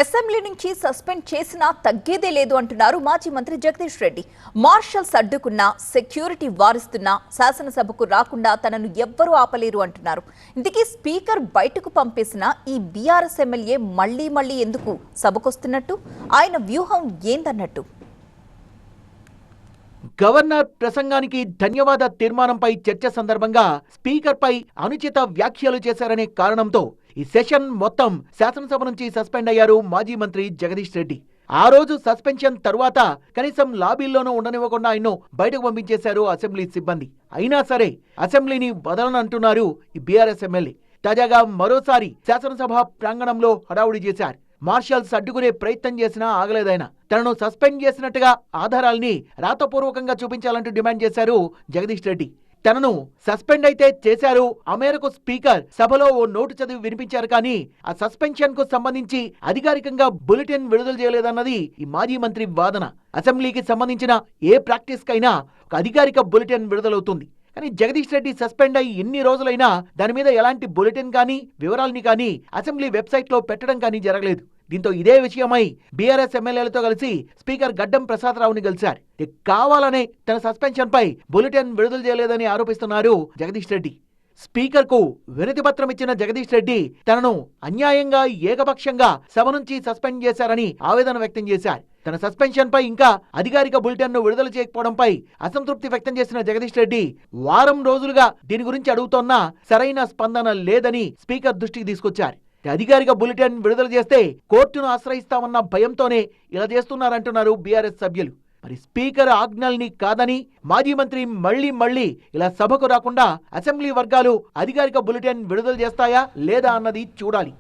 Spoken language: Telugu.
అసెంబ్లీ నుంచి సస్పెండ్ చేసినా తగ్గేదే లేదు అంటున్నారు మాజీ మంత్రి జగదీష్ రెడ్డి. మార్షల్స్ అడ్డుకున్నా, సెక్యూరిటీ వారిస్తున్నా శాసనసభకు రాకుండా తనను ఎవ్వరూ ఆపలేరు అంటున్నారు. ఇందుకే స్పీకర్ బయటకు పంపేసిన ఈ బీఆర్ఎస్ ఎమ్మెల్యే మళ్లీ ఎందుకు సభకొస్తున్నట్టు, ఆయన వ్యూహం ఏందన్నట్టు. గవర్నర్ ప్రసంగానికి ధన్యవాద తీర్మానంపై చర్చ సందర్భంగా స్పీకర్పై అనుచిత వ్యాఖ్యలు చేశారనే కారణంతో ఈ సెషన్ మొత్తం శాసనసభ నుంచి సస్పెండ్ అయ్యారు మాజీ మంత్రి జగదీష్ రెడ్డి. ఆ రోజు సస్పెన్షన్ తరువాత కనీసం లాబీల్లోనూ ఉండనివ్వకుండా ఆయన్ను బయటకు పంపించేశారు అసెంబ్లీ సిబ్బంది. అయినా సరే అసెంబ్లీని వదలనంటున్నారు ఈ బీఆర్ఎస్ ఎమ్మెల్యే. తాజాగా మరోసారి శాసనసభ ప్రాంగణంలో హడావుడి చేశారు. మార్షల్స్ అడ్డుకునే ప్రయత్నం చేసినా ఆగలేదైనా. తనను సస్పెండ్ చేసినట్టుగా ఆధారాల్ని రాతపూర్వకంగా చూపించాలంటూ డిమాండ్ చేశారు జగదీష్ రెడ్డి. తనను సస్పెండ్ అయితే చేశారు, ఆ మేరకు స్పీకర్ సభలో ఓ నోటు చదివి వినిపించారు, కానీ ఆ సస్పెన్షన్ కు సంబంధించి అధికారికంగా బులెటిన్ విడుదల చేయలేదన్నది ఈ మాజీ మంత్రి వాదన. అసెంబ్లీకి సంబంధించిన ఏ ప్రాక్టీస్ కైనా ఒక అధికారిక బులెటిన్ విడుదలవుతుంది, కానీ జగదీష్ రెడ్డి సస్పెండ్ అయ్యి ఎన్ని రోజులైనా దాని మీద ఎలాంటి బులెటిన్ కానీ వివరాల్ని కానీ అసెంబ్లీ వెబ్సైట్ లో పెట్టడం కానీ జరగలేదు. దీంతో ఇదే విషయమై బీఆర్ఎస్ ఎమ్మెల్యేలతో కలిసి స్పీకర్ గడ్డం ప్రసాదరావుని కలిశారు. కావాలనే తన సస్పెన్షన్ పై బులెటిన్ విడుదల చేయలేదని ఆరోపిస్తున్నారు జగదీష్ రెడ్డి. స్పీకర్ కు వినతి పత్రం ఇచ్చిన జగదీష్ రెడ్డి తనను అన్యాయంగా ఏకపక్షంగా సభ నుంచి సస్పెండ్ చేశారని ఆవేదన వ్యక్తం చేశారు. తన సస్పెన్షన్ పై ఇంకా అధికారిక బులెటిన్ ను విడుదల చేయకపోవడంపై అసంతృప్తి వ్యక్తం చేసిన జగదీష్ రెడ్డి వారం రోజులుగా దీని గురించి అడుగుతోన్నా సరైన స్పందన లేదని స్పీకర్ దృష్టికి తీసుకొచ్చారు. అధికారిక బులెటిన్ విడుదల చేస్తే కోర్టును ఆశ్రయిస్తామన్న భయంతోనే ఇలా చేస్తున్నారంటున్నారు బీఆర్ఎస్ సభ్యులు. మరి స్పీకర్ ఆజ్ఞల్ని కాదని మాజీ మంత్రి మళ్లీ ఇలా సభకు రాకుండా అసెంబ్లీ వర్గాలు అధికారిక బులెటిన్ విడుదల చేస్తాయా లేదా అన్నది చూడాలి.